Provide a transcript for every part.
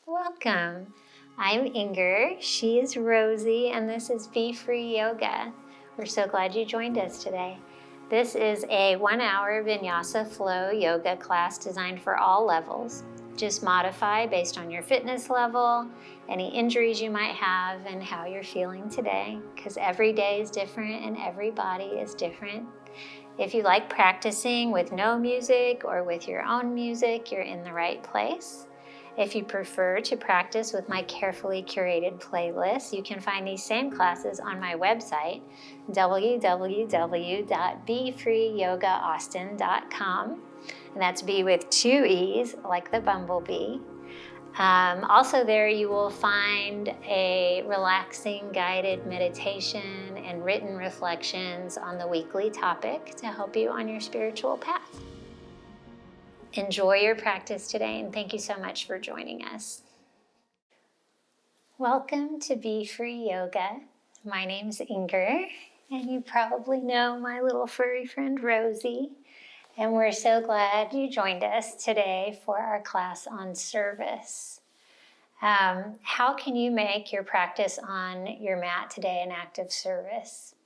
Welcome. I'm Inger, she is Rosie, and this is Be Free Yoga. We're so glad you joined us today. This is a 1-hour Vinyasa Flow Yoga class designed for all levels. Just modify based on your fitness level, any injuries you might have, and how you're feeling today, because every day is different and every body is different. If you like practicing with no music or with your own music, you're in the right place. If you prefer to practice with my carefully curated playlist, you can find these same classes on my website, www.befreeyogaAustin.com. And that's B with 2 E's, like the bumblebee. Also there you will find a relaxing guided meditation and written reflections on the weekly topic to help you on your spiritual path. Enjoy your practice today, and thank you so much for joining us. Welcome to Be Free Yoga. My name's Inger, and you probably know my little furry friend Rosie, and we're so glad you joined us today for our class on service. How can you make your practice on your mat today an act of service?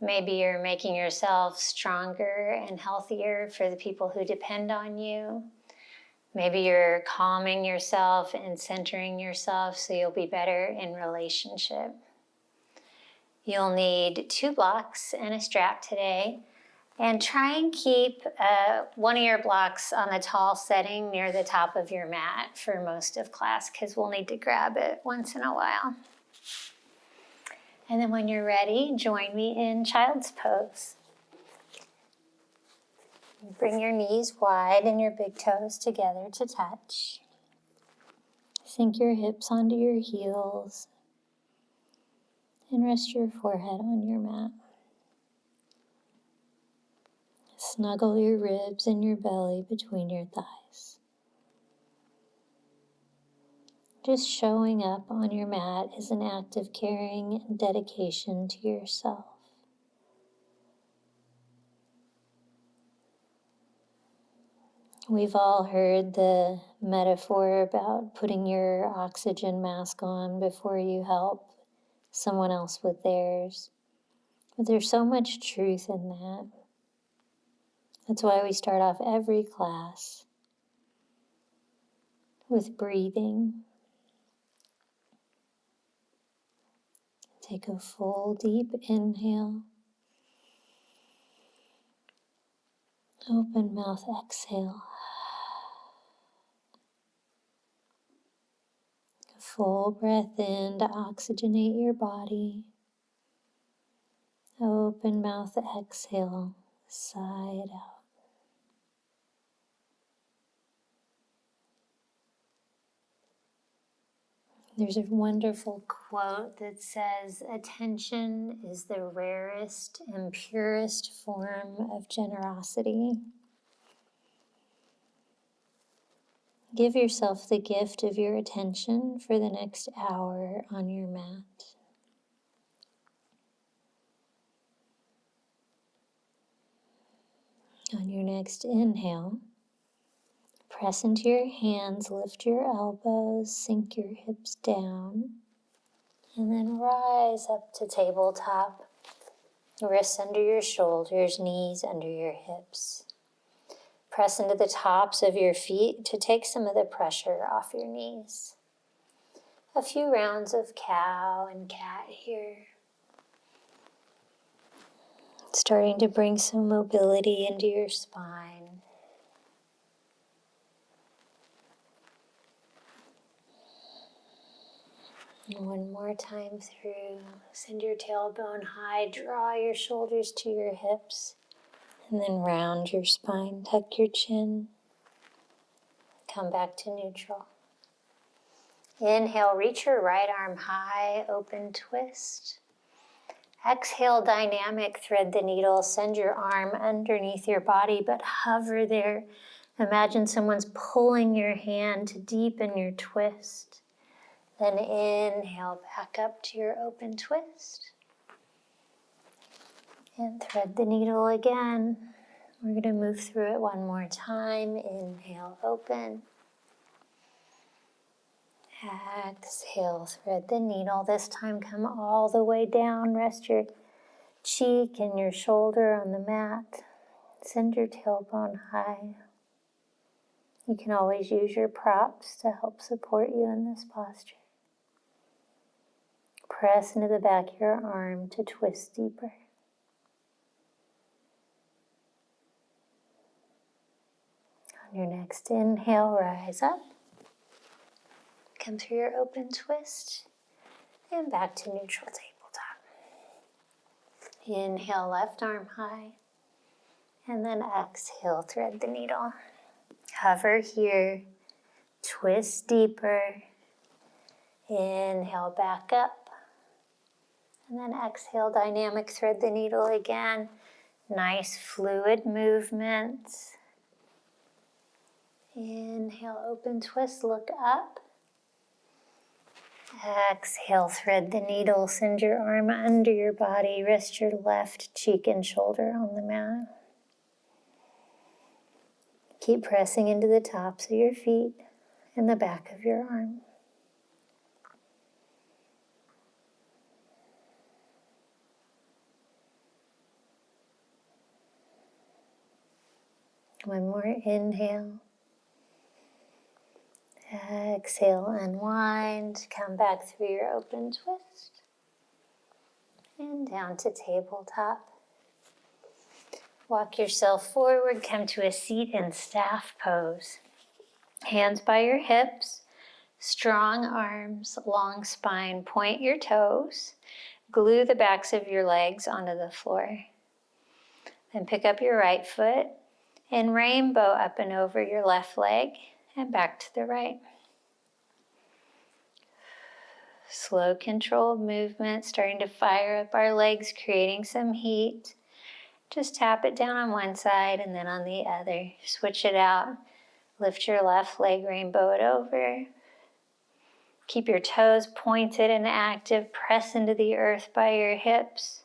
Maybe you're making yourself stronger and healthier for the people who depend on you. Maybe you're calming yourself and centering yourself so you'll be better in relationship. You'll need 2 blocks and a strap today. And try and keep one of your blocks on the tall setting near the top of your mat for most of class, because we'll need to grab it once in a while. And then when you're ready, join me in child's pose. Bring your knees wide and your big toes together to touch. Sink your hips onto your heels and rest your forehead on your mat. Snuggle your ribs and your belly between your thighs. Just showing up on your mat is an act of caring and dedication to yourself. We've all heard the metaphor about putting your oxygen mask on before you help someone else with theirs. But there's so much truth in that. That's why we start off every class with breathing. Take a full deep inhale. Open mouth exhale. A full breath in to oxygenate your body. Open mouth exhale. Sigh it out. There's a wonderful quote that says, "Attention is the rarest and purest form of generosity." Give yourself the gift of your attention for the next hour on your mat. On your next inhale, press into your hands, lift your elbows, sink your hips down, and then rise up to tabletop. Wrists under your shoulders, knees under your hips. Press into the tops of your feet to take some of the pressure off your knees. A few rounds of cow and cat here. Starting to bring some mobility into your spine. One more time through. Send your tailbone high, draw your shoulders to your hips, and then round your spine, tuck your chin. Come back to neutral. Inhale, reach your right arm high, open twist. Exhale, dynamic, thread the needle, send your arm underneath your body, but hover there. Imagine someone's pulling your hand to deepen your twist. Then inhale, back up to your open twist. And thread the needle again. We're going to move through it one more time. Inhale, open. Exhale, thread the needle. This time come all the way down. Rest your cheek and your shoulder on the mat. Send your tailbone high. You can always use your props to help support you in this posture. Press into the back of your arm to twist deeper. On your next inhale, rise up. Come through your open twist and back to neutral tabletop. Inhale, left arm high, and then exhale, thread the needle. Hover here, twist deeper. Inhale, back up, and then exhale, dynamic thread the needle again. Nice fluid movements. Inhale, open twist, look up. Exhale, thread the needle, send your arm under your body, rest your left cheek and shoulder on the mat. Keep pressing into the tops of your feet and the back of your arm. One more inhale. Exhale, unwind, come back through your open twist and down to tabletop. Walk yourself forward, come to a seat and staff pose. Hands by your hips, strong arms, long spine, point your toes, glue the backs of your legs onto the floor. Then pick up your right foot and rainbow up and over your left leg and back to the right. Slow, controlled movement, starting to fire up our legs, creating some heat. Just tap it down on one side and then on the other. Switch it out. Lift your left leg, rainbow it over. Keep your toes pointed and active. Press into the earth by your hips.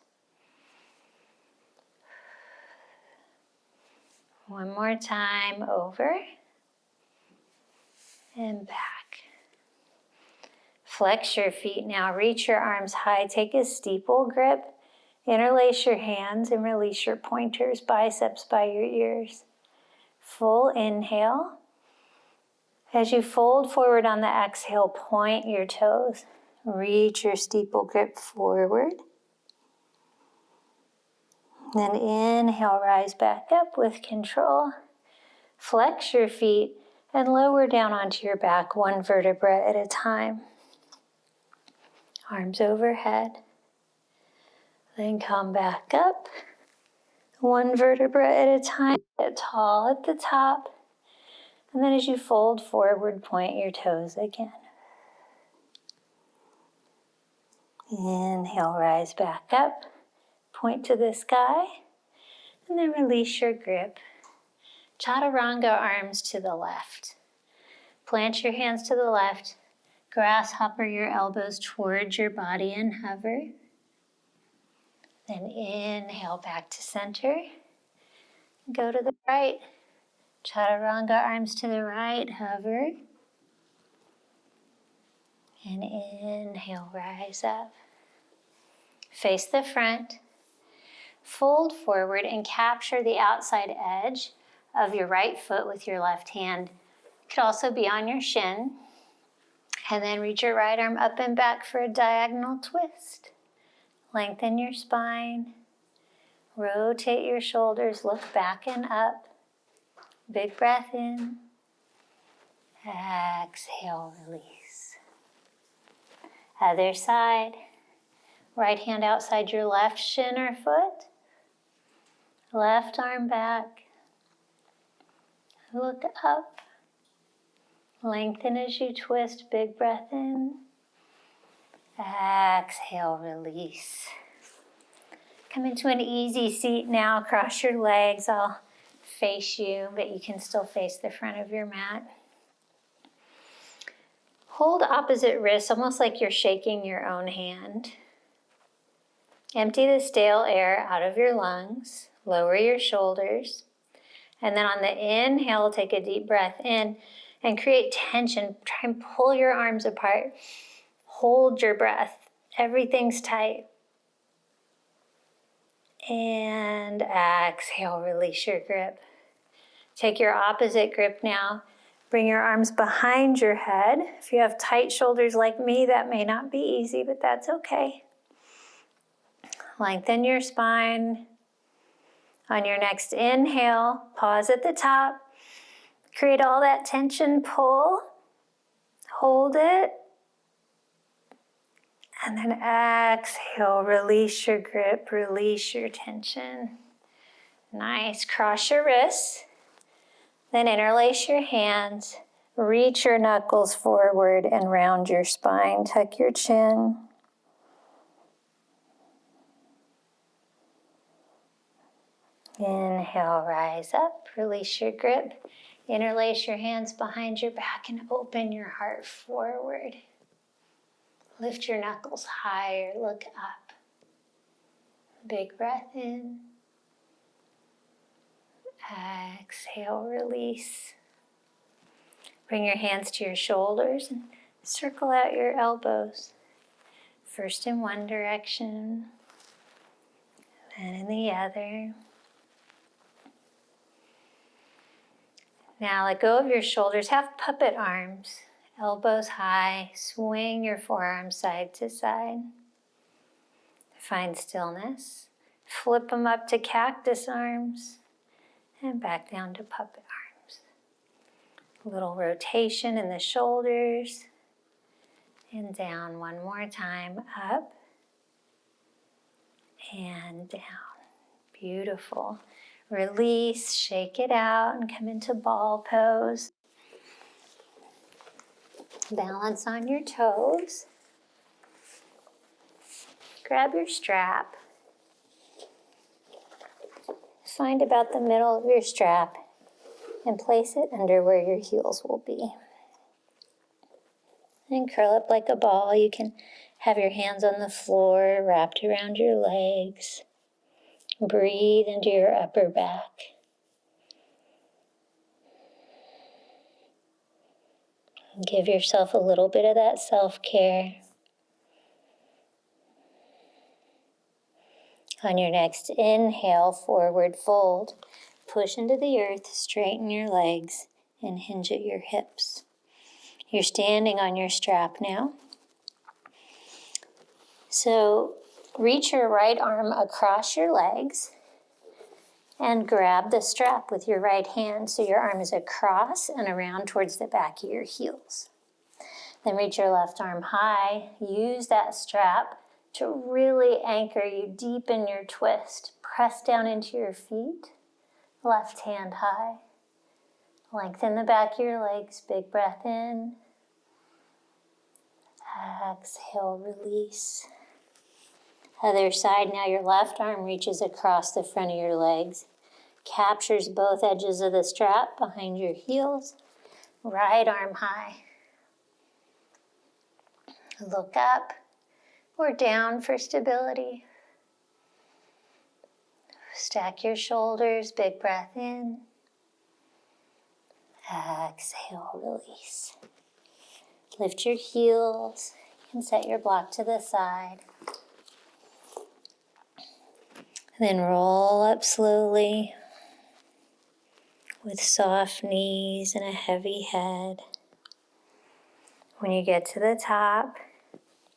One more time, over and back. Flex your feet now. Reach your arms high. Take a steeple grip. Interlace your hands and release your pointers, biceps by your ears. Full inhale. As you fold forward on the exhale, point your toes. Reach your steeple grip forward. Then inhale, rise back up with control. Flex your feet and lower down onto your back, one vertebra at a time. Arms overhead. Then come back up, one vertebra at a time. Get tall at the top. And then as you fold forward, point your toes again. Inhale, rise back up. Point to the sky. And then release your grip. Chaturanga, arms to the left. Plant your hands to the left. Grasshopper your elbows towards your body and hover. Then inhale back to center. Go to the right. Chaturanga, arms to the right, hover. And inhale, rise up. Face the front. Fold forward and capture the outside edge of your right foot with your left hand. It could also be on your shin. And then reach your right arm up and back for a diagonal twist. Lengthen your spine. Rotate your shoulders, look back and up. Big breath in. Exhale, release. Other side. Right hand outside your left shin or foot. Left arm back. Look up. Lengthen as you twist. Big breath in. Exhale, release. Come into an easy seat now. Cross your legs. I'll face you, but you can still face the front of your mat. Hold opposite wrists, almost like you're shaking your own hand. Empty the stale air out of your lungs. Lower your shoulders. And then on the inhale, take a deep breath in. and create tension. Try and pull your arms apart. Hold your breath. Everything's tight. And exhale, release your grip. Take your opposite grip now. Bring your arms behind your head. If you have tight shoulders like me, that may not be easy, but that's okay. Lengthen your spine. On your next inhale, pause at the top. Create all that tension, pull. Hold it. And then exhale, release your grip, release your tension. Nice, cross your wrists. Then interlace your hands, reach your knuckles forward and round your spine. Tuck your chin. Inhale, rise up, release your grip. Interlace your hands behind your back and open your heart forward. Lift your knuckles higher, look up. Big breath in. Exhale, release. Bring your hands to your shoulders and circle out your elbows. First in one direction, then in the other. Now let go of your shoulders, have puppet arms, elbows high, swing your forearms side to side. Find stillness, flip them up to cactus arms, and back down to puppet arms. A little rotation in the shoulders, and down one more time, up and down. Beautiful. Release, shake it out, and come into ball pose. Balance on your toes. Grab your strap. Find about the middle of your strap and place it under where your heels will be. And curl up like a ball. You can have your hands on the floor, wrapped around your legs. Breathe into your upper back. Give yourself a little bit of that self-care. On your next inhale, forward fold. Push into the earth, straighten your legs, and hinge at your hips. You're standing on your strap now. So reach your right arm across your legs and grab the strap with your right hand so your arm is across and around towards the back of your heels. Then reach your left arm high. Use that strap to really anchor you, deepen your twist. Press down into your feet. Left hand high. Lengthen the back of your legs. Big breath in. Exhale, release. Other side, now your left arm reaches across the front of your legs. Captures both edges of the strap behind your heels. Right arm high. Look up or down for stability. Stack your shoulders, big breath in. Exhale, release. Lift your heels and set your block to the side. Then roll up slowly with soft knees and a heavy head. When you get to the top,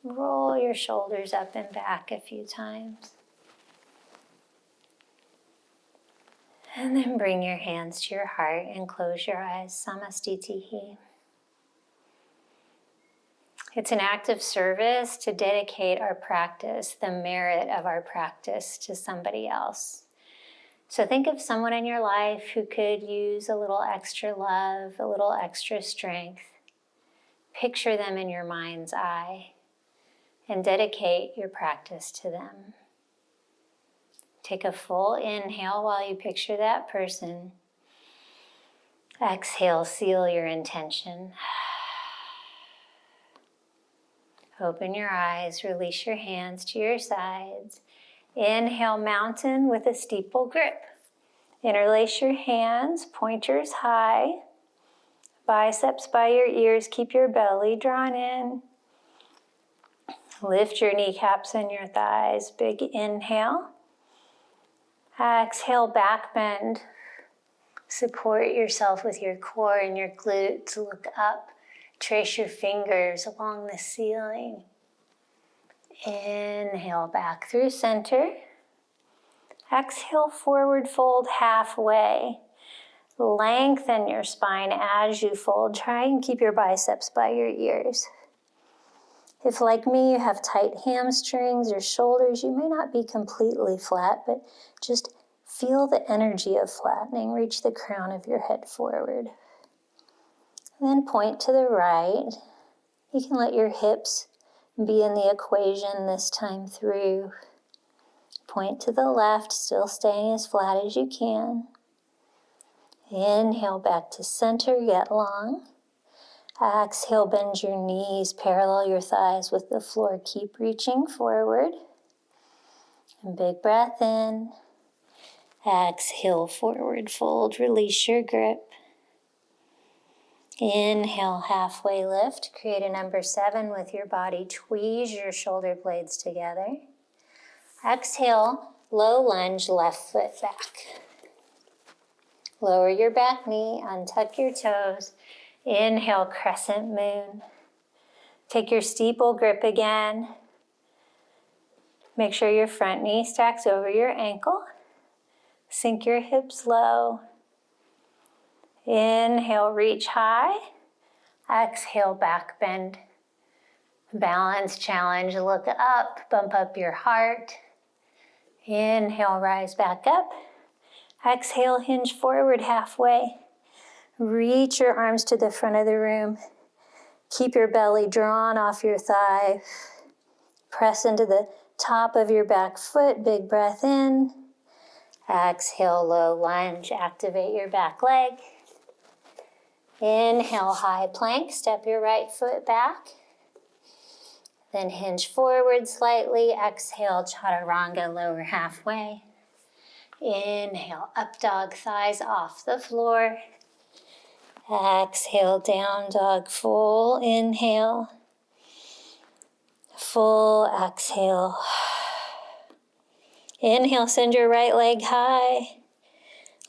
roll your shoulders up and back a few times. And then bring your hands to your heart and close your eyes. Namaste. It's an act of service to dedicate our practice, the merit of our practice, to somebody else. So think of someone in your life who could use a little extra love, a little extra strength. Picture them in your mind's eye and dedicate your practice to them. Take a full inhale while you picture that person. Exhale, seal your intention. Open your eyes, release your hands to your sides. Inhale, mountain with a steeple grip. Interlace your hands, pointers high. Biceps by your ears, keep your belly drawn in. Lift your kneecaps and your thighs. Big inhale. Exhale, back bend. Support yourself with your core and your glutes. Look up. Trace your fingers along the ceiling. Inhale, back through center. Exhale, forward fold halfway. Lengthen your spine as you fold. Try and keep your biceps by your ears. If, like me, you have tight hamstrings or shoulders, you may not be completely flat, but just feel the energy of flattening. Reach the crown of your head forward. Then point to the right. You can let your hips be in the equation this time through. Point to the left, still staying as flat as you can. Inhale back to center, get long. Exhale, bend your knees, parallel your thighs with the floor. Keep reaching forward. And big breath in. Exhale, forward fold, release your grip. Inhale, halfway lift. Create a number 7 with your body. Tweeze your shoulder blades together. Exhale, low lunge, left foot back. Lower your back knee, untuck your toes. Inhale, crescent moon. Take your steeple grip again. Make sure your front knee stacks over your ankle. Sink your hips low. Inhale, reach high. Exhale, back bend. Balance challenge, look up, bump up your heart. Inhale, rise back up. Exhale, hinge forward halfway. Reach your arms to the front of the room. Keep your belly drawn off your thigh. Press into the top of your back foot. Big breath in. Exhale, low lunge. Activate your back leg. Inhale, high plank. Step your right foot back. Then hinge forward slightly. Exhale, chaturanga, lower halfway. Inhale, up dog, thighs off the floor. Exhale, down dog, full inhale. Full exhale. Inhale, send your right leg high.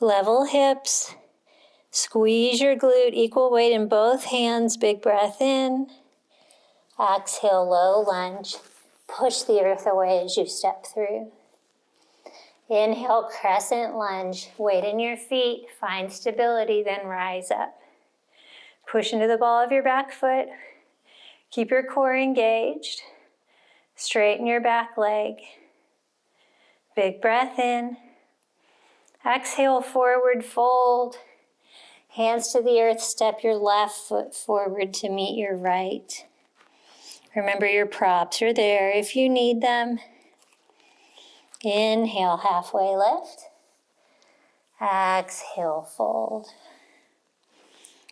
Level hips. Squeeze your glute, equal weight in both hands. Big breath in. Exhale, low lunge. Push the earth away as you step through. Inhale, crescent lunge. Weight in your feet. Find stability, then rise up. Push into the ball of your back foot. Keep your core engaged. Straighten your back leg. Big breath in. Exhale, forward fold. Hands to the earth. Step your left foot forward to meet your right. Remember, your props are there if you need them. Inhale, halfway lift. Exhale, fold.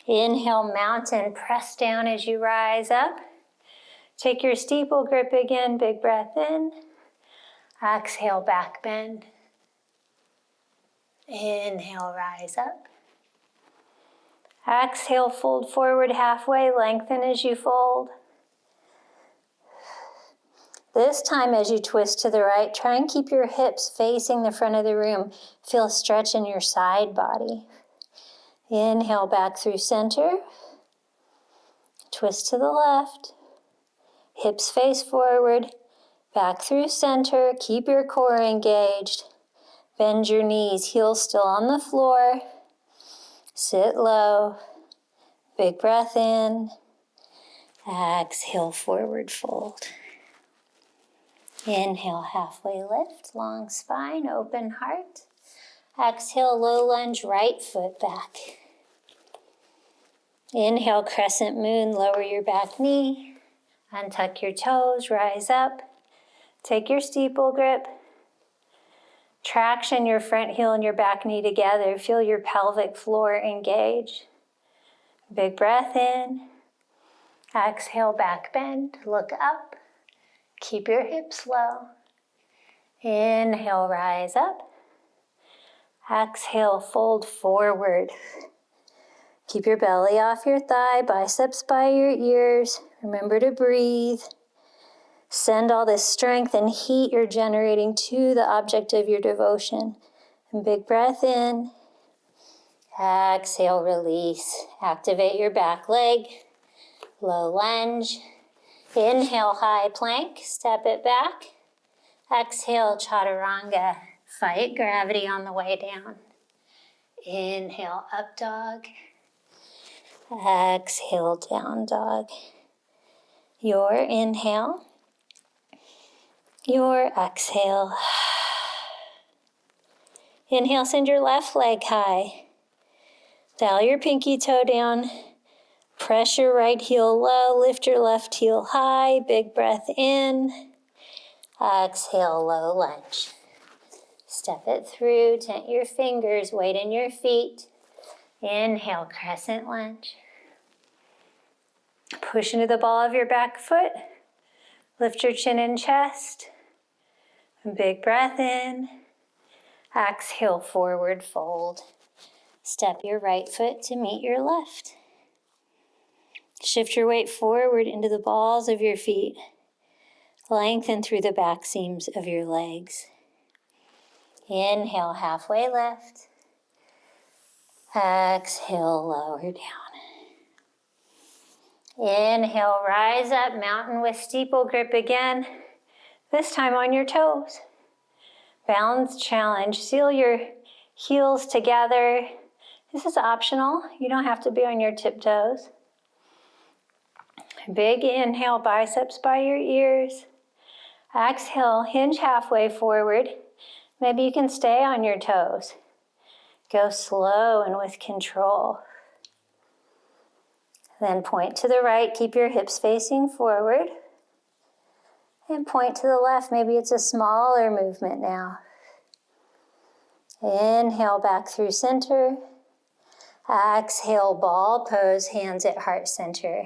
Inhale, mountain, press down as you rise up. Take your steeple grip again, big breath in. Exhale, back bend. Inhale, rise up. Exhale, fold forward halfway, lengthen as you fold. This time as you twist to the right, try and keep your hips facing the front of the room. Feel a stretch in your side body. Inhale, back through center. Twist to the left. Hips face forward. Back through center. Keep your core engaged. Bend your knees. Heels still on the floor. Sit low. Big breath in. Exhale, forward fold. Inhale, halfway lift. Long spine, open heart. Exhale, low lunge, right foot back. Inhale, crescent moon, lower your back knee. Untuck your toes, rise up. Take your steeple grip. Traction your front heel and your back knee together. Feel your pelvic floor engage. Big breath in. Exhale, back bend, look up. Keep your hips low. Inhale, rise up. Exhale, fold forward. Keep your belly off your thigh, biceps by your ears. Remember to breathe. Send all this strength and heat you're generating to the object of your devotion. And big breath in. Exhale, release. Activate your back leg. Low lunge. Inhale, high plank. Step it back. Exhale, chaturanga. Fight gravity on the way down. Inhale, up dog. Exhale, down dog. Your inhale. Your exhale. Inhale, send your left leg high. Dial your pinky toe down. Press your right heel low. Lift your left heel high. Big breath in. Exhale, low lunge. Step it through. Tent your fingers. Weight in your feet. Inhale, crescent lunge. Push into the ball of your back foot. Lift your chin and chest. Big breath in. Exhale, forward fold. Step your right foot to meet your left. Shift your weight forward into the balls of your feet. Lengthen through the back seams of your legs. Inhale, halfway lift. Exhale, lower down. Inhale, rise up, mountain with steeple grip again. This time on your toes. Balance challenge. Seal your heels together. This is optional. You don't have to be on your tiptoes. Big inhale, biceps by your ears. Exhale, hinge halfway forward. Maybe you can stay on your toes. Go slow and with control. Then point to the right. Keep your hips facing forward. And point to the left. Maybe it's a smaller movement now. Inhale back through center. Exhale, ball pose, hands at heart center.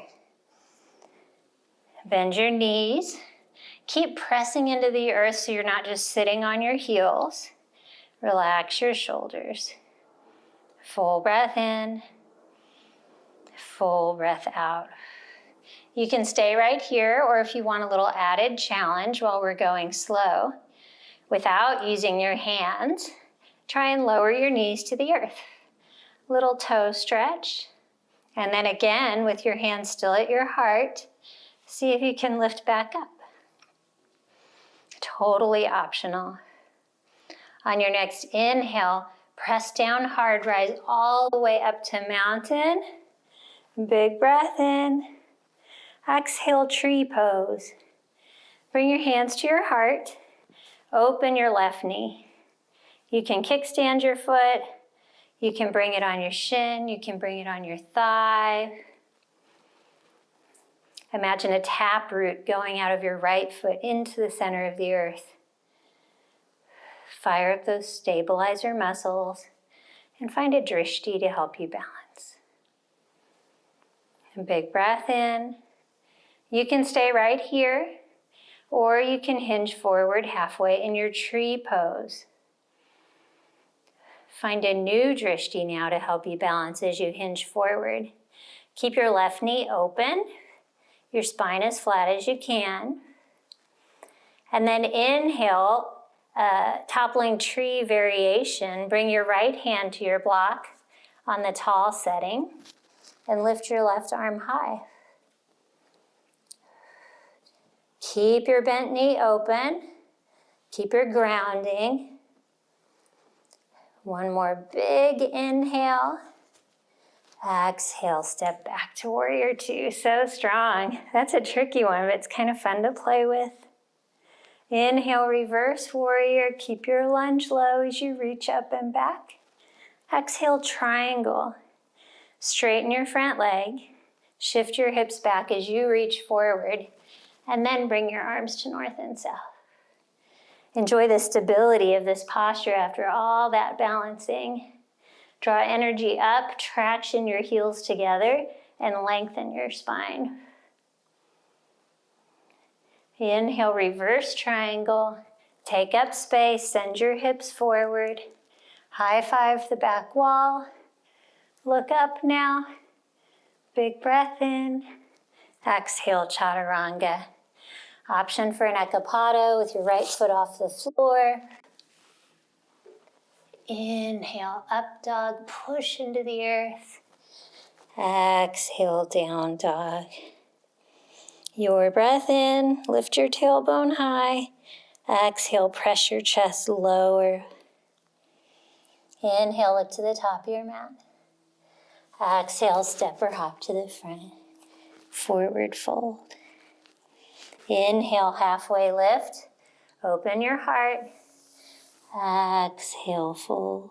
Bend your knees. Keep pressing into the earth so you're not just sitting on your heels. Relax your shoulders. Full breath in. Full breath out. You can stay right here, or if you want a little added challenge while we're going slow, without using your hands, try and lower your knees to the earth. Little toe stretch. And then again, with your hands still at your heart, see if you can lift back up. Totally optional. On your next inhale, press down hard, rise all the way up to mountain. Big breath in. Exhale, tree pose. Bring your hands to your heart. Open your left knee. You can kickstand your foot. You can bring it on your shin. You can bring it on your thigh. Imagine a taproot going out of your right foot into the center of the earth. Fire up those stabilizer muscles and find a drishti to help you balance. A big breath in. You can stay right here, or you can hinge forward halfway in your tree pose. Find a new drishti now to help you balance as you hinge forward. Keep your left knee open, your spine as flat as you can. And then inhale, toppling tree variation. Bring your right hand to your block on the tall setting and lift your left arm high. Keep your bent knee open. Keep your grounding. One more big inhale. Exhale, step back to warrior two. So strong. That's a tricky one, but it's kind of fun to play with. Inhale, reverse warrior. Keep your lunge low as you reach up and back. Exhale, triangle. Straighten your front leg. Shift your hips back as you reach forward. And then bring your arms to north and south. Enjoy the stability of this posture after all that balancing. Draw energy up, traction your heels together, and lengthen your spine. Inhale, reverse triangle. Take up space, send your hips forward. High five the back wall. Look up now. Big breath in. Exhale, chaturanga. Option for an ekapada with your right foot off the floor. Inhale, up dog, push into the earth. Exhale, down dog. Your breath in, lift your tailbone high. Exhale, press your chest lower. Inhale, look to the top of your mat. Exhale, step or hop to the front. Forward fold. Inhale, halfway lift. Open your heart. Exhale, fold.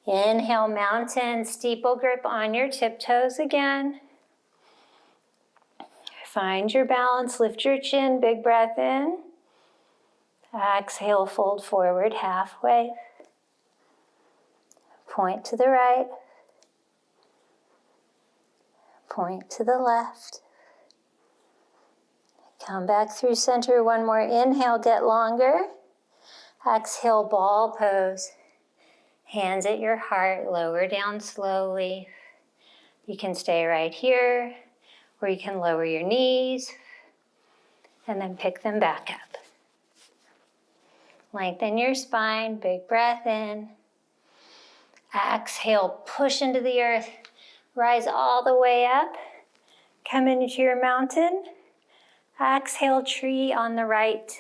Inhale, mountain, steeple grip on your tiptoes again. Find your balance, lift your chin, big breath in. Exhale, fold forward halfway. Point to the right. Point to the left. Come back through center, one more inhale, get longer. Exhale, ball pose. Hands at your heart, lower down slowly. You can stay right here, or you can lower your knees and then pick them back up. Lengthen your spine, big breath in. Exhale, push into the earth. Rise all the way up. Come into your mountain. Exhale, tree on the right.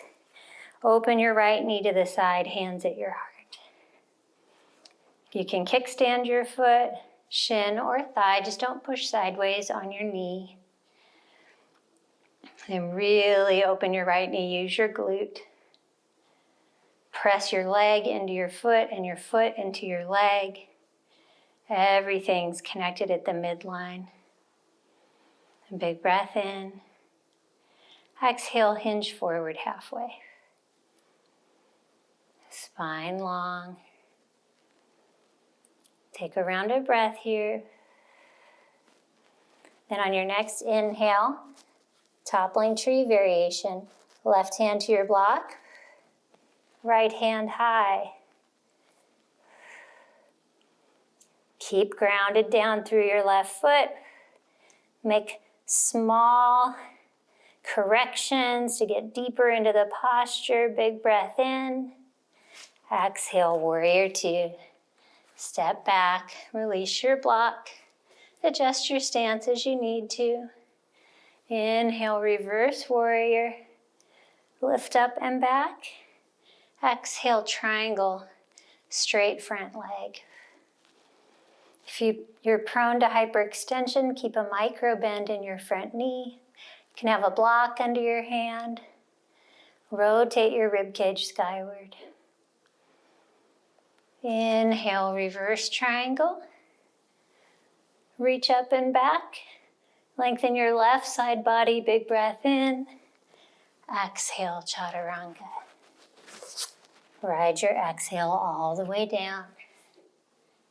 Open your right knee to the side, hands at your heart. You can kickstand your foot, shin or thigh. Just don't push sideways on your knee. And really open your right knee. Use your glute. Press your leg into your foot and your foot into your leg. Everything's connected at the midline. And big breath in. Exhale, hinge forward halfway. Spine long. Take a round of breath here. Then on your next inhale, toppling tree variation. Left hand to your block. Right hand high. Keep grounded down through your left foot. Make small corrections to get deeper into the posture. Big breath in. Exhale, warrior two. Step back, release your block. Adjust your stance as you need to. Inhale, reverse warrior. Lift up and back. Exhale, triangle, straight front leg. If you're prone to hyperextension, keep a micro bend in your front knee. You can have a block under your hand. Rotate your ribcage skyward. Inhale, reverse triangle. Reach up and back. Lengthen your left side body, big breath in. Exhale, chaturanga. Ride your exhale all the way down.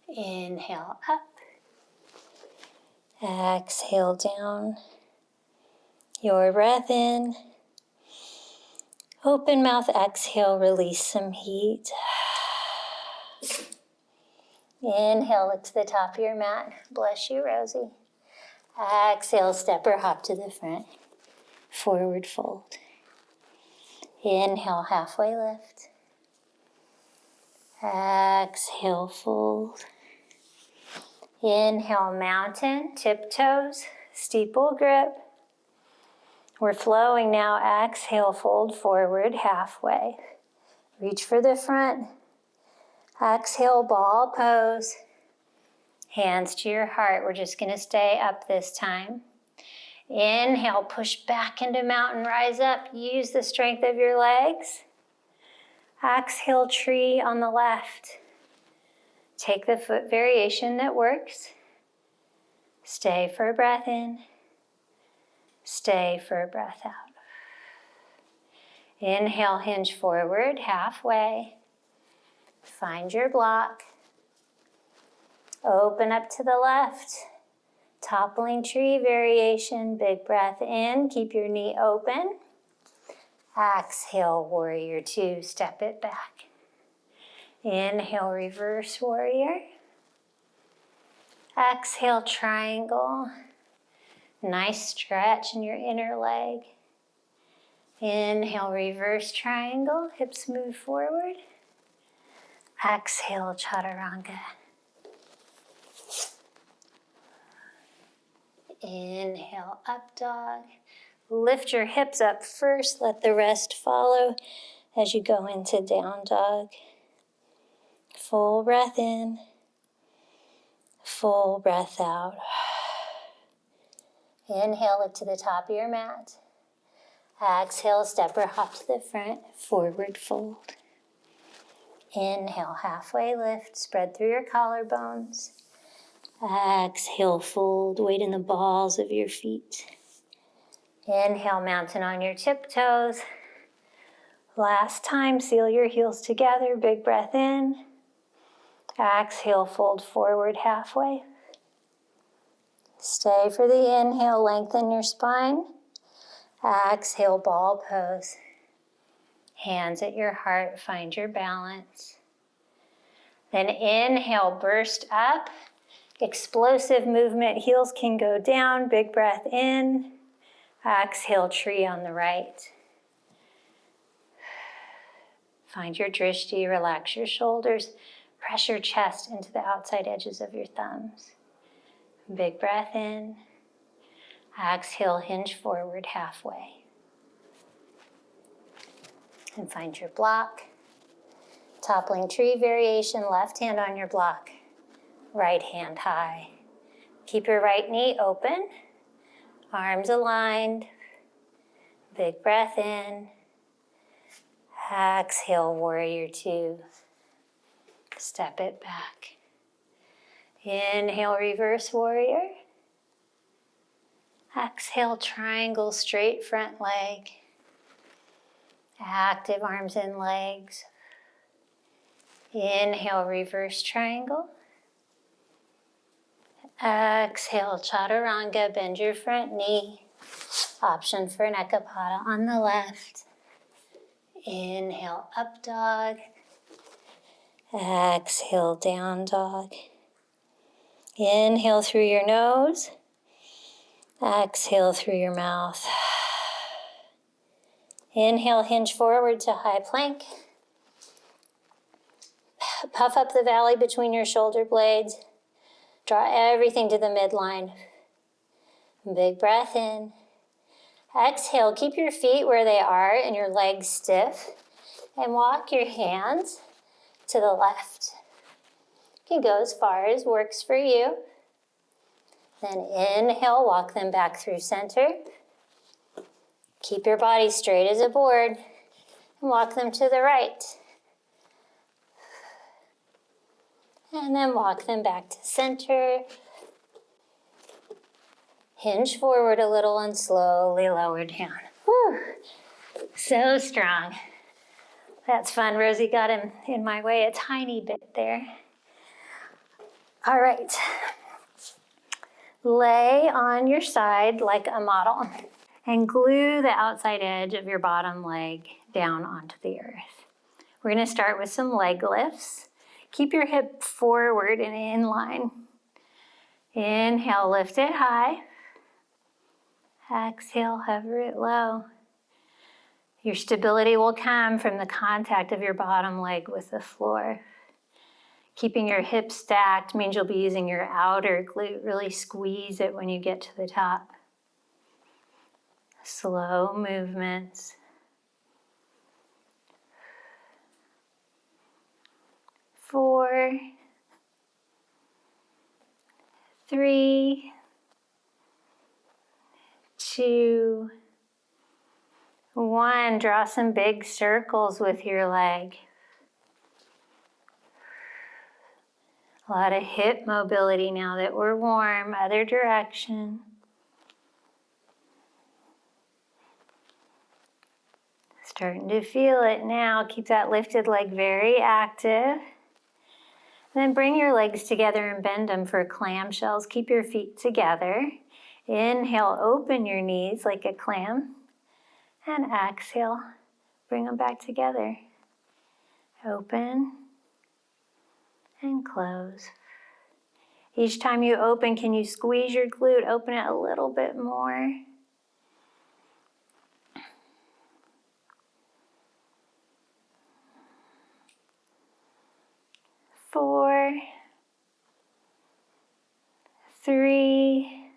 Inhale up. Exhale down. Your breath in. Open mouth, exhale, release some heat. Inhale, look to the top of your mat. Bless you, Rosie. Exhale, step or hop to the front. Forward fold. Inhale, halfway lift. Exhale, fold. Inhale, mountain, tiptoes, steeple grip. We're flowing now. Exhale, fold forward halfway. Reach for the front. Exhale, ball pose. Hands to your heart. We're just going to stay up this time. Inhale, push back into mountain, rise up. Use the strength of your legs. Exhale, tree on the left. Take the foot variation that works. Stay for a breath in. Stay for a breath out. Inhale, hinge forward, halfway. Find your block. Open up to the left. Toppling tree variation, big breath in. Keep your knee open. Exhale, warrior two, step it back. Inhale, reverse warrior. Exhale, triangle. Nice stretch in your inner leg. Inhale, reverse triangle. Hips move forward. Exhale, chaturanga. Inhale, up dog. Lift your hips up first. Let the rest follow as you go into down dog. Full breath in. Full breath out. Inhale, lift to the top of your mat. Exhale, step or hop to the front. Forward fold. Inhale, halfway lift. Spread through your collarbones. Exhale, fold. Weight in the balls of your feet. Inhale, mountain on your tiptoes. Last time, seal your heels together. Big breath in. Exhale, fold forward halfway. Stay for the inhale, lengthen your spine. Exhale, ball pose. Hands at your heart, find your balance. Then inhale, burst up. Explosive movement, heels can go down. Big breath in. Exhale, tree on the right. Find your drishti, relax your shoulders. Press your chest into the outside edges of your thumbs. Big breath in. Exhale, hinge forward halfway. And find your block. Toppling tree variation, left hand on your block, right hand high. Keep your right knee open, arms aligned. Big breath in. Exhale, warrior two. Step it back. Inhale, reverse warrior. Exhale, triangle, straight front leg. Active arms and legs. Inhale, reverse triangle. Exhale, chaturanga, bend your front knee. Option for an ekapada on the left. Inhale, up dog. Exhale, down dog. Inhale through your nose. Exhale through your mouth. Inhale, hinge forward to high plank. Puff up the valley between your shoulder blades. Draw everything to the midline. Big breath in. Exhale, keep your feet where they are and your legs stiff. And walk your hands to the left. You can go as far as works for you. Then inhale, walk them back through center. Keep your body straight as a board. And walk them to the right. And then walk them back to center. Hinge forward a little and slowly lower down. Whew. So strong. That's fun. Rosie got him in my way a tiny bit there. All right. Lay on your side like a model and glue the outside edge of your bottom leg down onto the earth. We're going to start with some leg lifts. Keep your hip forward and in line. Inhale, lift it high. Exhale, hover it low. Your stability will come from the contact of your bottom leg with the floor. Keeping your hips stacked means you'll be using your outer glute. Really squeeze it when you get to the top. Slow movements. 4, 3, 2, 1. Draw some big circles with your leg. A lot of hip mobility now that we're warm. Other direction. Starting to feel it now. Keep that lifted leg very active. Then bring your legs together and bend them for clamshells. Keep your feet together. Inhale, open your knees like a clam. And exhale, bring them back together. Open and close. Each time you open, can you squeeze your glute? Open it a little bit more. 4, 3,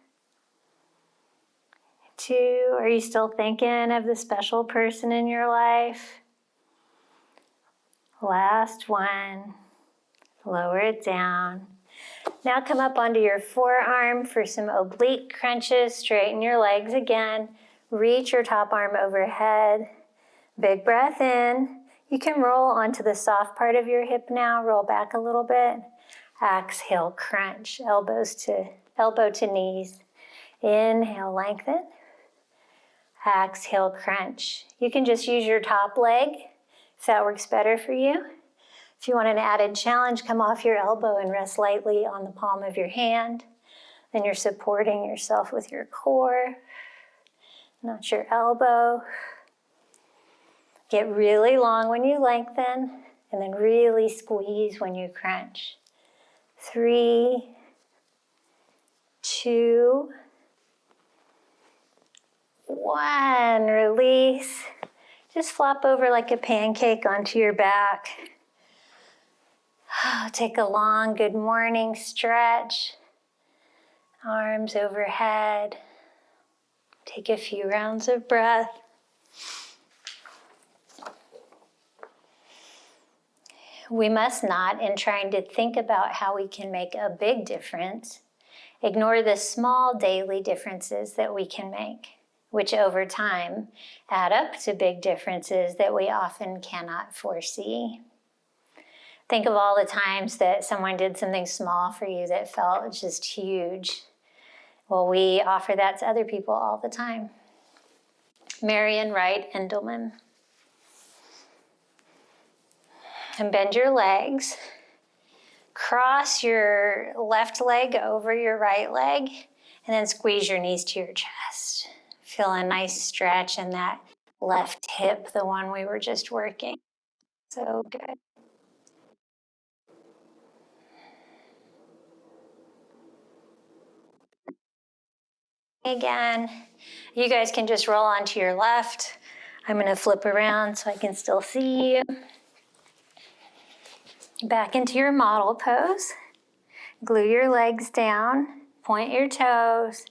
2. Are you still thinking of the special person in your life? Last one. Lower it down. Now come up onto your forearm for some oblique crunches. Straighten your legs again. Reach your top arm overhead. Big breath in. You can roll onto the soft part of your hip now. Roll back a little bit. Exhale, crunch. Elbow to knees. Inhale, lengthen. Exhale, crunch. You can just use your top leg if that works better for you. If you want an added challenge, come off your elbow and rest lightly on the palm of your hand. Then you're supporting yourself with your core, not your elbow. Get really long when you lengthen, and then really squeeze when you crunch. 3, 2, 1. Release. Just flop over like a pancake onto your back. Take a long good morning stretch. Arms overhead. Take a few rounds of breath. We must not, in trying to think about how we can make a big difference, ignore the small daily differences that we can make, which over time add up to big differences that we often cannot foresee. Think of all the times that someone did something small for you that felt just huge. Well, we offer that to other people all the time. Marian Wright Endelman. And bend your legs. Cross your left leg over your right leg, and then squeeze your knees to your chest. Feel a nice stretch in that left hip, the one we were just working. So good. Again, you guys can just roll onto your left. I'm going to flip around so I can still see you. Back into your model pose. Glue your legs down. Point your toes.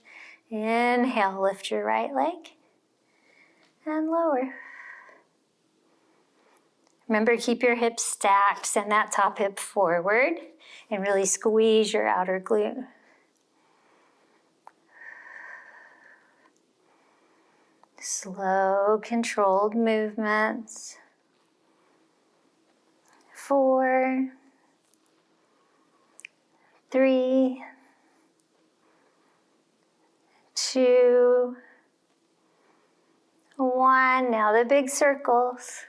Inhale, lift your right leg. And lower. Remember, keep your hips stacked. Send that top hip forward. And really squeeze your outer glute. Slow, controlled movements. 4, 3, 2, 1. Now the big circles.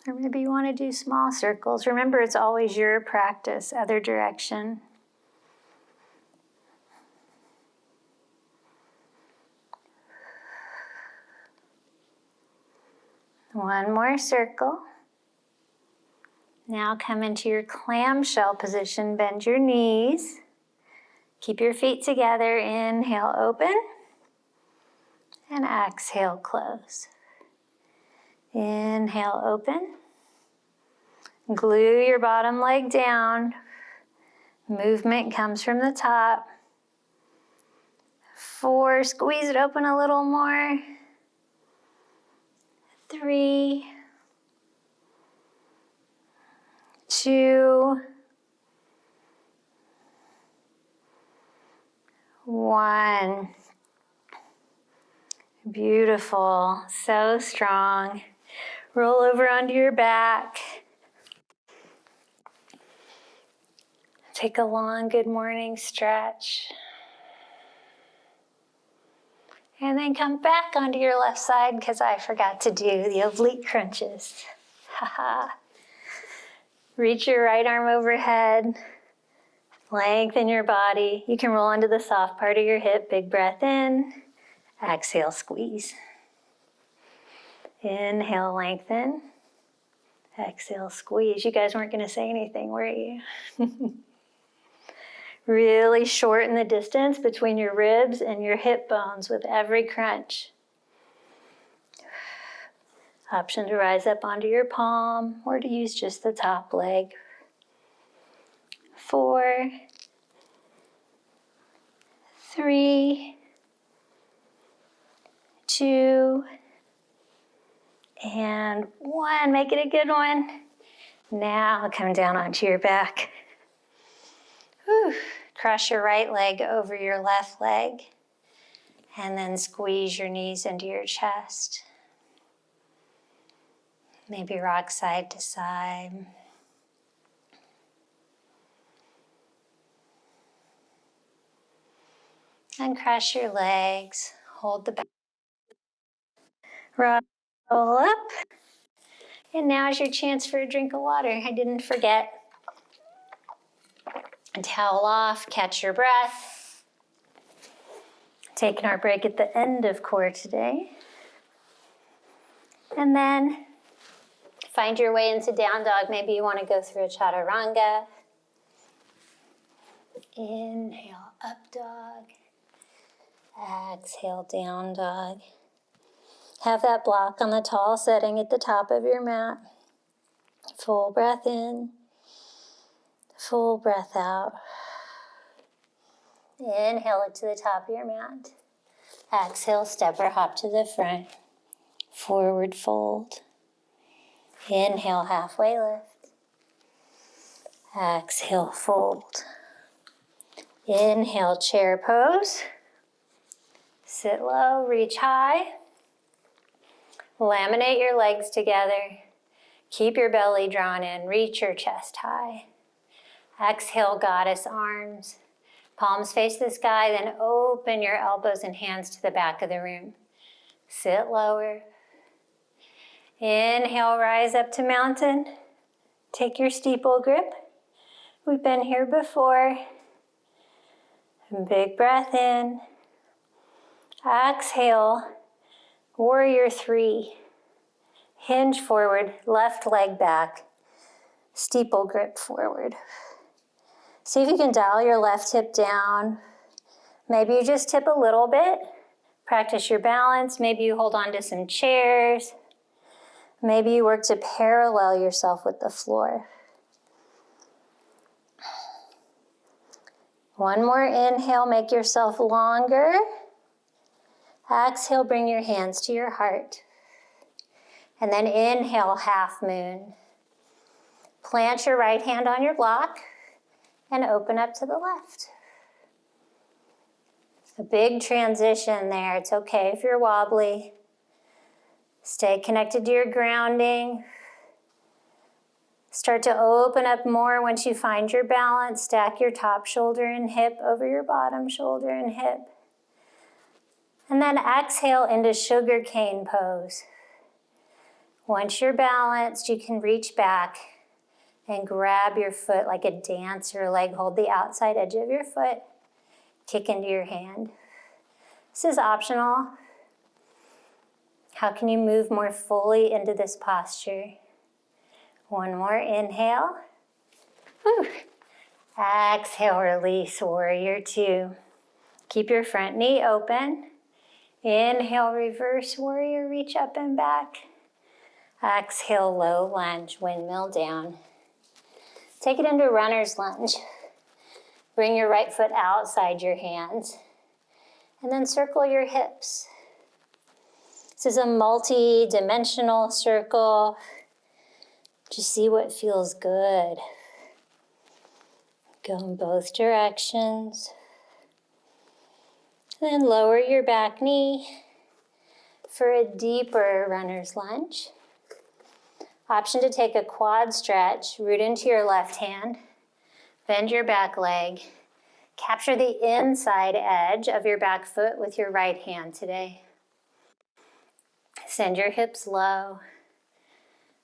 Or maybe you want to do small circles. Remember, it's always your practice, other direction. One more circle. Now come into your clamshell position. Bend your knees. Keep your feet together. Inhale, open. And exhale, close. Inhale, open. Glue your bottom leg down. Movement comes from the top. 4, squeeze it open a little more. 3, 2, 1. Beautiful, so strong. Roll over onto your back. Take a long good morning stretch. And then come back onto your left side because I forgot to do the oblique crunches. Haha. Reach your right arm overhead. Lengthen your body. You can roll onto the soft part of your hip. Big breath in. Exhale, squeeze. Inhale, lengthen. Exhale, squeeze. You guys weren't going to say anything, were you? Really shorten the distance between your ribs and your hip bones with every crunch. Option to rise up onto your palm or to use just the top leg. 4, 3, 2, and 1. Make it a good one. Now come down onto your back. Whew. Cross your right leg over your left leg. And then squeeze your knees into your chest. Maybe rock side to side. And cross your legs. Hold the back. Roll up. And now's your chance for a drink of water. I didn't forget. And towel off, catch your breath. Taking our break at the end of core today. And then find your way into down dog. Maybe you want to go through a chaturanga. Inhale, up dog. Exhale, down dog. Have that block on the tall setting at the top of your mat. Full breath in. Full breath out. Inhale it to the top of your mat. Exhale, step or hop to the front. Forward fold. Inhale, halfway lift. Exhale, fold. Inhale, chair pose. Sit low, reach high. Laminate your legs together. Keep your belly drawn in, reach your chest high. Exhale, goddess arms. Palms face the sky, then open your elbows and hands to the back of the room. Sit lower. Inhale, rise up to mountain. Take your steeple grip. We've been here before. Big breath in. Exhale, warrior 3. Hinge forward, left leg back. Steeple grip forward. See if you can dial your left hip down. Maybe you just tip a little bit. Practice your balance. Maybe you hold on to some chairs. Maybe you work to parallel yourself with the floor. One more inhale, make yourself longer. Exhale, bring your hands to your heart. And then inhale, half moon. Plant your right hand on your block and open up to the left. A big transition there. It's okay if you're wobbly. Stay connected to your grounding. Start to open up more once you find your balance. Stack your top shoulder and hip over your bottom shoulder and hip. And then exhale into sugar cane pose. Once you're balanced, you can reach back and grab your foot like a dancer leg. Hold the outside edge of your foot. Kick into your hand. This is optional. How can you move more fully into this posture? One more inhale. Whew. Exhale, release, warrior 2. Keep your front knee open. Inhale, reverse warrior, reach up and back. Exhale, low lunge, windmill down. Take it into runner's lunge. Bring your right foot outside your hands. And then circle your hips. This is a multi-dimensional circle. Just see what feels good. Go in both directions. Then lower your back knee for a deeper runner's lunge. Option to take a quad stretch, root into your left hand, bend your back leg, capture the inside edge of your back foot with your right hand today. Send your hips low.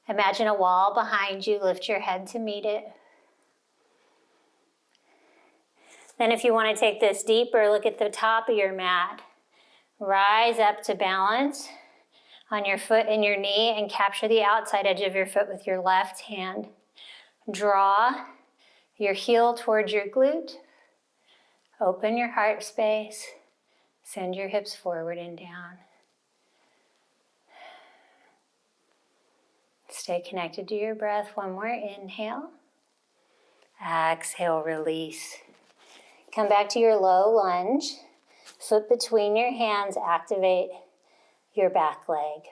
Imagine a wall behind you, lift your head to meet it. Then if you want to take this deeper, look at the top of your mat. Rise up to balance. on your foot and your knee and capture the outside edge of your foot with your left hand. Draw your heel towards your glute. Open your heart space. Send your hips forward and down. Stay connected to your breath. One more inhale. Exhale, release. Come back to your low lunge. Foot between your hands, activate your back leg.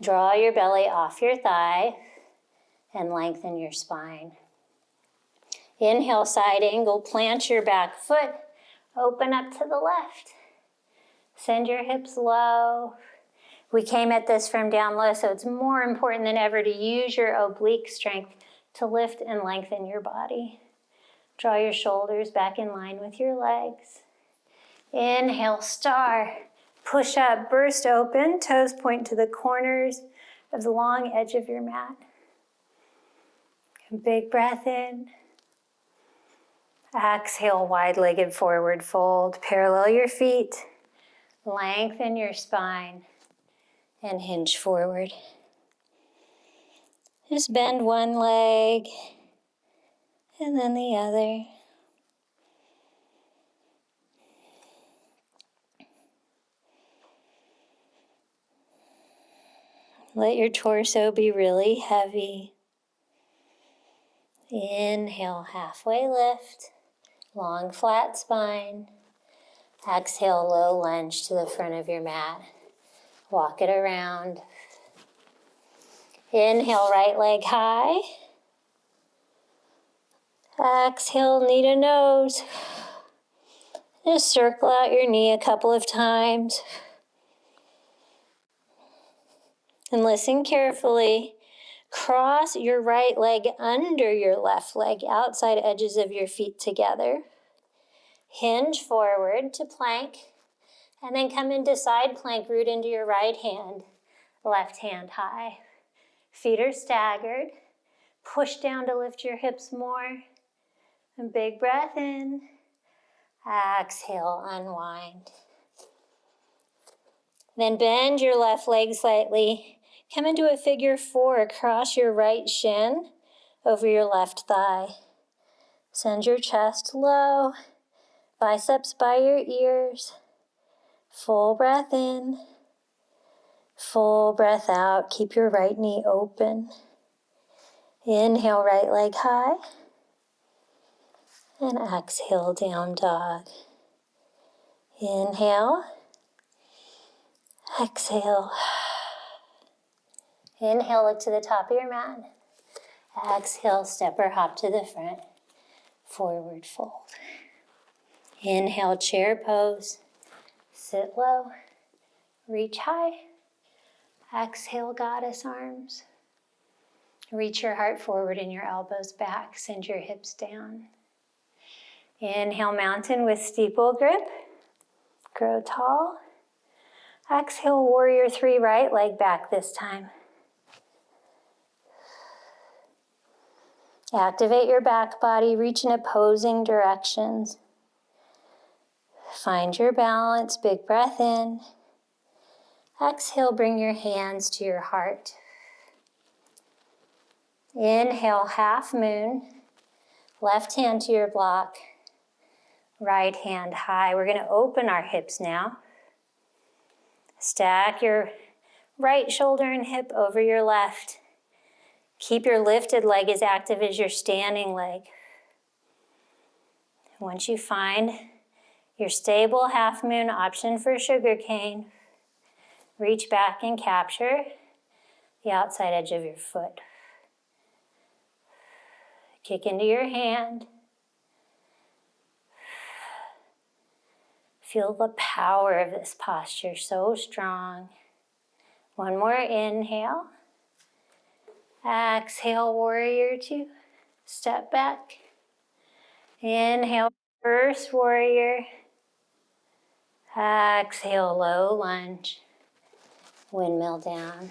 Draw your belly off your thigh and lengthen your spine. Inhale, side angle, plant your back foot, open up to the left. Send your hips low. We came at this from down low, so it's more important than ever to use your oblique strength to lift and lengthen your body. Draw your shoulders back in line with your legs. Inhale, star. Push up, burst open, toes point to the corners of the long edge of your mat. Big breath in. Exhale, wide-legged forward fold. Parallel your feet. Lengthen your spine and hinge forward. Just bend one leg and then the other. Let your torso be really heavy. Inhale, halfway lift, long flat spine. Exhale, low lunge to the front of your mat. Walk it around. Inhale, right leg high. Exhale, knee to nose. Just circle out your knee a couple of times. And listen carefully. Cross your right leg under your left leg, outside edges of your feet together. Hinge forward to plank, and then come into side plank, root into your right hand, left hand high. Feet are staggered. Push down to lift your hips more. And big breath in. Exhale, unwind. Then bend your left leg slightly. Come into a figure four. Across your right shin over your left thigh. Send your chest low. Biceps by your ears. Full breath in. Full breath out. Keep your right knee open. Inhale, right leg high. And exhale, down dog. Inhale. Exhale. Inhale, look to the top of your mat. Exhale, step or hop to the front. Forward fold. Inhale, chair pose. Sit low. Reach high. Exhale, goddess arms. Reach your heart forward and your elbows back. Send your hips down. Inhale, mountain with steeple grip. Grow tall. Exhale, warrior three, right leg back this time. Activate your back body, reach in opposing directions. Find your balance, big breath in. Exhale, bring your hands to your heart. Inhale, half moon. Left hand to your block. Right hand high. We're going to open our hips now. Stack your right shoulder and hip over your left. Keep your lifted leg as active as your standing leg. Once you find your stable half moon, option for sugar cane, reach back and capture the outside edge of your foot. Kick into your hand. Feel the power of this posture, so strong. One more inhale. Exhale, warrior two. Step back. Inhale, first warrior. Exhale, low lunge. Windmill down.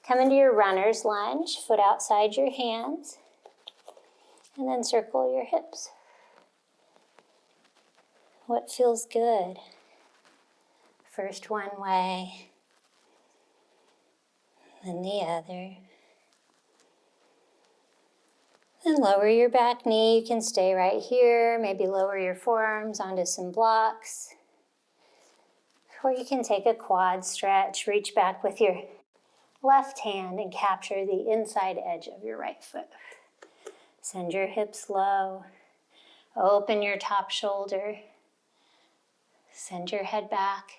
Come into your runner's lunge, foot outside your hands. And then circle your hips. What feels good? First one way, then the other. Then lower your back knee. You can stay right here. Maybe lower your forearms onto some blocks. Or you can take a quad stretch. Reach back with your left hand and capture the inside edge of your right foot. Send your hips low. Open your top shoulder. Send your head back.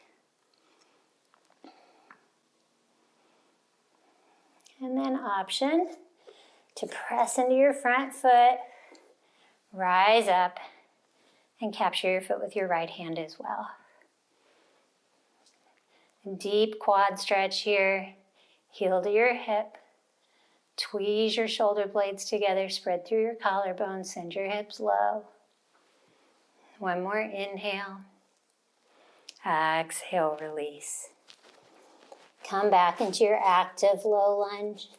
And then option to press into your front foot, rise up, and capture your foot with your right hand as well. Deep quad stretch here. Heel to your hip. Tweeze your shoulder blades together, spread through your collarbone, send your hips low. One more inhale. Exhale, release. Come back into your active low lunge.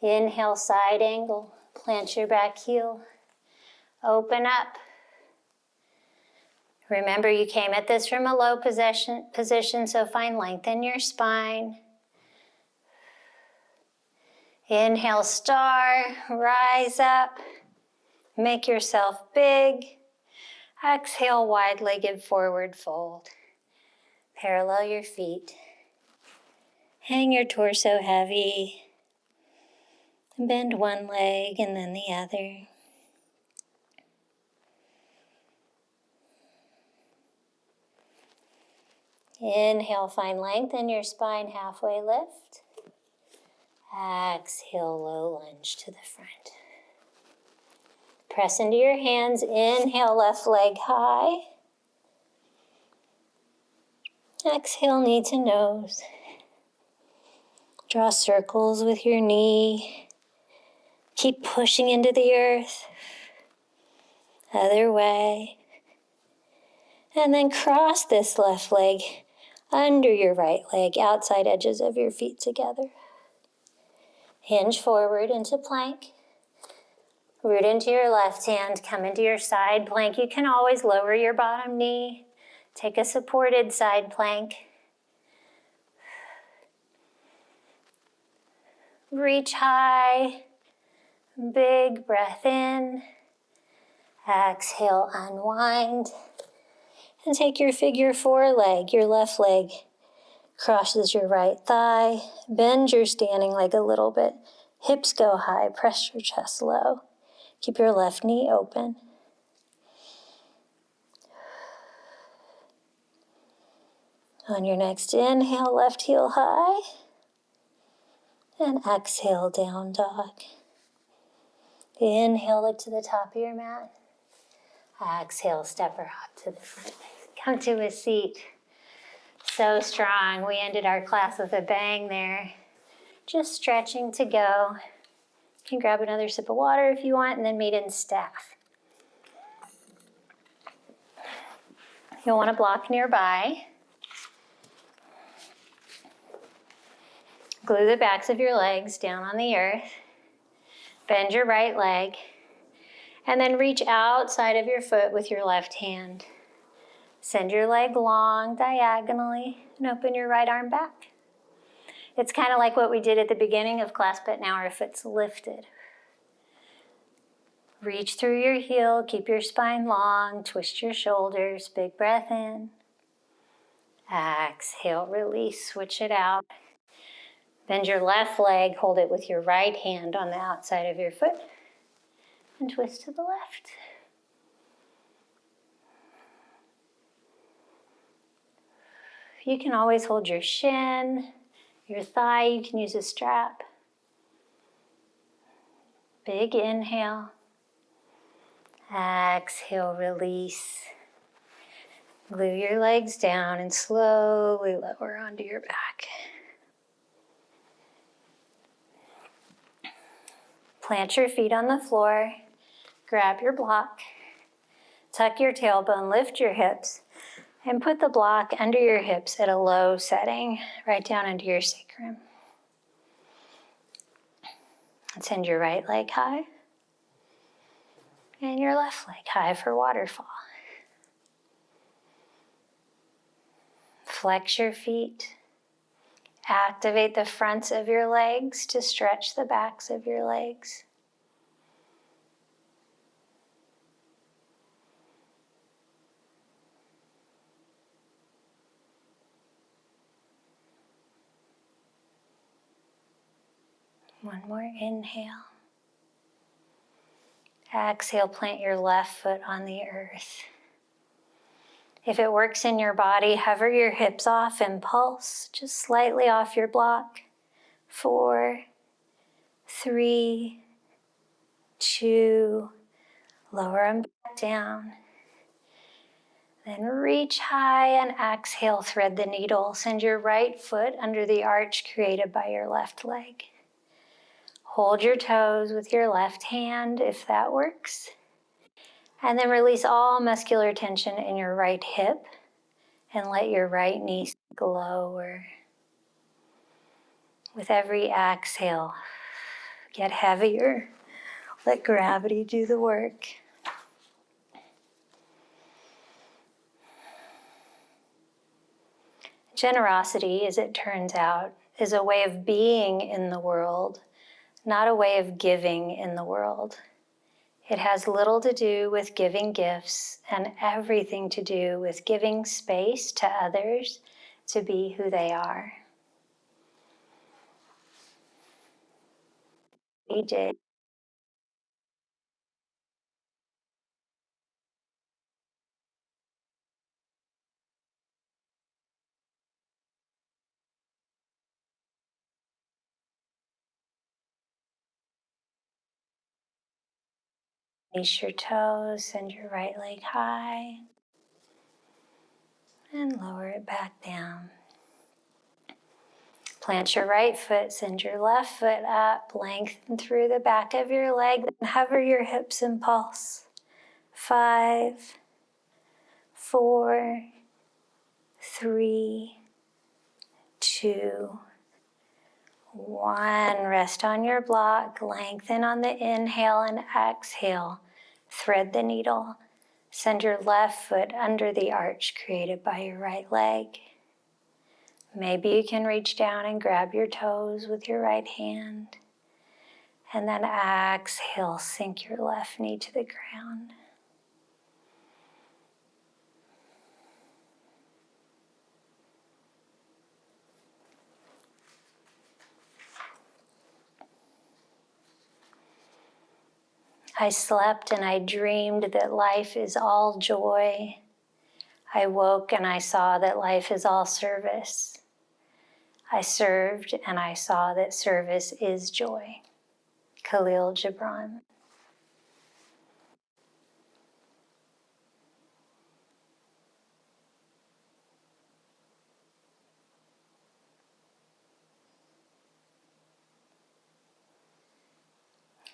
Inhale, side angle. Plant your back heel. Open up. Remember, you came at this from a low position, so find length in your spine. Inhale, star, rise up. Make yourself big. Exhale, wide-legged forward fold. Parallel your feet. Hang your torso heavy. Bend one leg and then the other. Inhale, find length in your spine, halfway lift. Exhale, low lunge to the front. Press into your hands. Inhale, left leg high. Exhale, knee to nose. Draw circles with your knee. Keep pushing into the earth. Other way. And then cross this left leg under your right leg, outside edges of your feet together. Hinge forward into plank. Root into your left hand, come into your side plank. You can always lower your bottom knee. Take a supported side plank. Reach high. Big breath in. Exhale, unwind. And take your figure four leg, your left leg crosses your right thigh. Bend your standing leg a little bit. Hips go high, press your chest low. Keep your left knee open. On your next inhale, left heel high. And exhale, down dog. Inhale, look to the top of your mat. Exhale, step or hop to the front. Come to a seat. So strong. We ended our class with a bang there. Just stretching to go. You can grab another sip of water if you want, and then meet in staff. You'll want a block nearby. Glue the backs of your legs down on the earth. Bend your right leg. And then reach outside of your foot with your left hand. Send your leg long diagonally and open your right arm back. It's kind of like what we did at the beginning of class, but now our foot's lifted. Reach through your heel, keep your spine long, twist your shoulders, big breath in. Exhale, release, switch it out. Bend your left leg, hold it with your right hand on the outside of your foot, and twist to the left. You can always hold your shin, your thigh, you can use a strap. Big inhale. Exhale, release. Glue your legs down and slowly lower onto your back. Plant your feet on the floor. Grab your block. Tuck your tailbone, lift your hips. And put the block under your hips at a low setting, right down into your sacrum. And send your right leg high. And your left leg high for waterfall. Flex your feet. Activate the fronts of your legs to stretch the backs of your legs. One more inhale. Exhale, plant your left foot on the earth. If it works in your body, hover your hips off and pulse just slightly off your block. 4, 3, 2, lower them back down. Then reach high and exhale, thread the needle. Send your right foot under the arch created by your left leg. Hold your toes with your left hand if that works. And then release all muscular tension in your right hip and let your right knee sink lower. With every exhale, get heavier. Let gravity do the work. Generosity, as it turns out, is a way of being in the world, not a way of giving in the world. It has little to do with giving gifts and everything to do with giving space to others to be who they are. We did. Release your toes, send your right leg high, and lower it back down. Plant your right foot, send your left foot up, lengthen through the back of your leg, then hover your hips and pulse. 5, 4, 3, 2, 1. Rest on your block, lengthen on the inhale and exhale. Thread the needle. Send your left foot under the arch created by your right leg. Maybe you can reach down and grab your toes with your right hand. And then exhale, sink your left knee to the ground. I slept and I dreamed that life is all joy. I woke and I saw that life is all service. I served and I saw that service is joy. Khalil Gibran.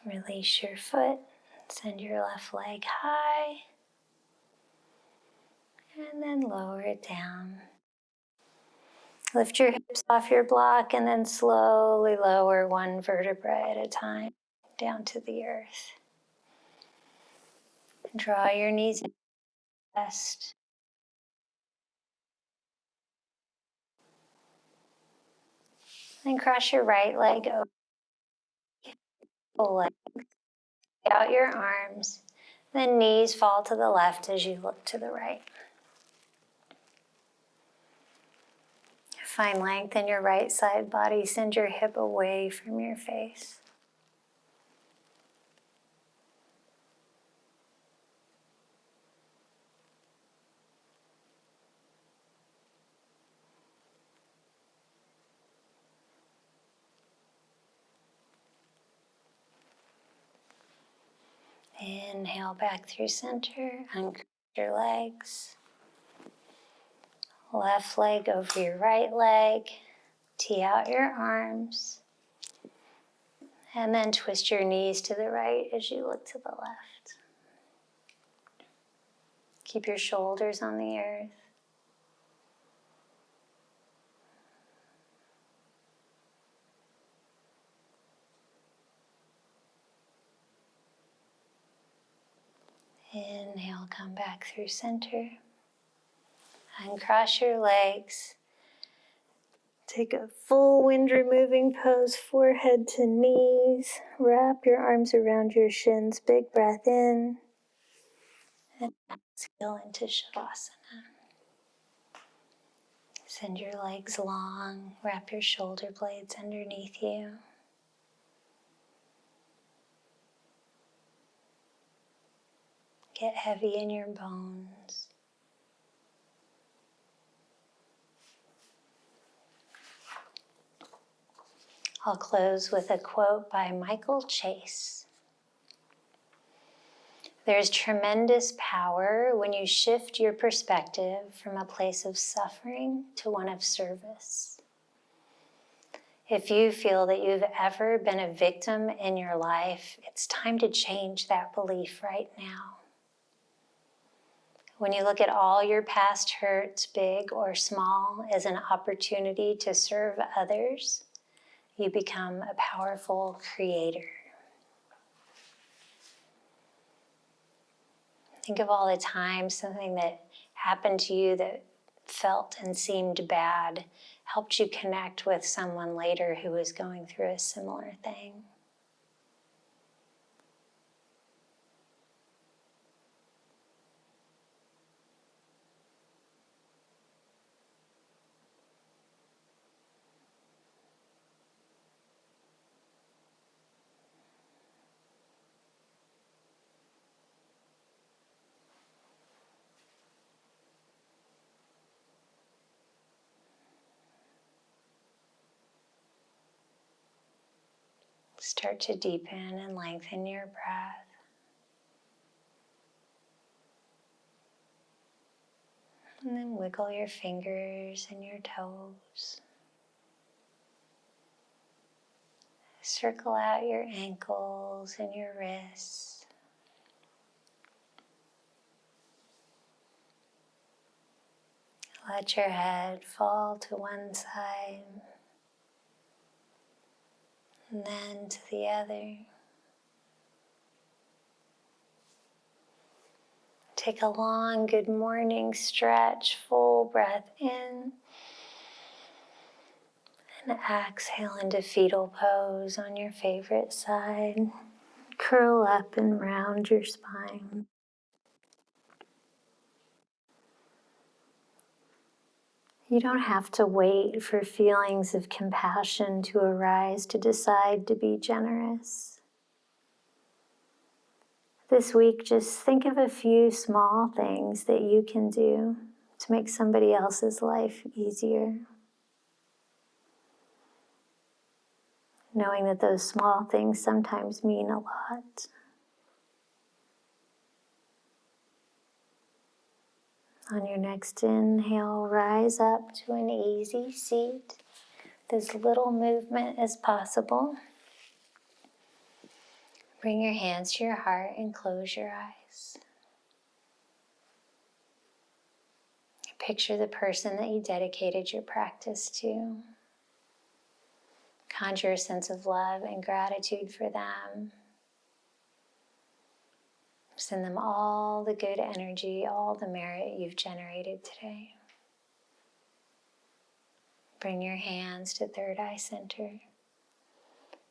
Release your foot, send your left leg high, and then lower it down. Lift your hips off your block and then slowly lower one vertebra at a time down to the earth. Draw your knees in the chest. Then cross your right leg over the leg. Out your arms. Then knees fall to the left as you look to the right. Find length in your right side body. Send your hip away from your face. Inhale back through center. Uncross your legs. Left leg over your right leg. Tee out your arms. And then twist your knees to the right as you look to the left. Keep your shoulders on the earth. Inhale, come back through center. Uncross your legs. Take a full wind removing pose, forehead to knees. Wrap your arms around your shins. Big breath in. And exhale into Shavasana. Send your legs long. Wrap your shoulder blades underneath you. Get heavy in your bones. I'll close with a quote by Michael Chase. There's tremendous power when you shift your perspective from a place of suffering to one of service. If you feel that you've ever been a victim in your life, it's time to change that belief right now. When you look at all your past hurts, big or small, as an opportunity to serve others, you become a powerful creator. Think of all the times something that happened to you that felt and seemed bad helped you connect with someone later who was going through a similar thing. Start to deepen and lengthen your breath. And then wiggle your fingers and your toes. Circle out your ankles and your wrists. Let your head fall to one side and then to the other. Take a long good morning stretch, full breath in. And exhale into fetal pose on your favorite side. Curl up and round your spine. You don't have to wait for feelings of compassion to arise to decide to be generous. This week, just think of a few small things that you can do to make somebody else's life easier. Knowing that those small things sometimes mean a lot. On your next inhale, rise up to an easy seat. As little movement as possible. Bring your hands to your heart and close your eyes. Picture the person that you dedicated your practice to. Conjure a sense of love and gratitude for them. Send them all the good energy, all the merit you've generated today. Bring your hands to third eye center.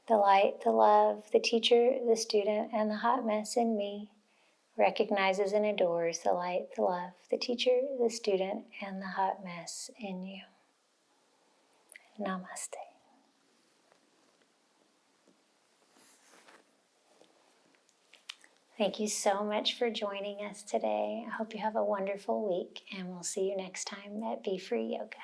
The light, the love, the teacher, the student, and the hot mess in me recognizes and adores the light, the love, the teacher, the student, and the hot mess in you. Namaste. Thank you so much for joining us today. I hope you have a wonderful week, and we'll see you next time at Be Free Yoga.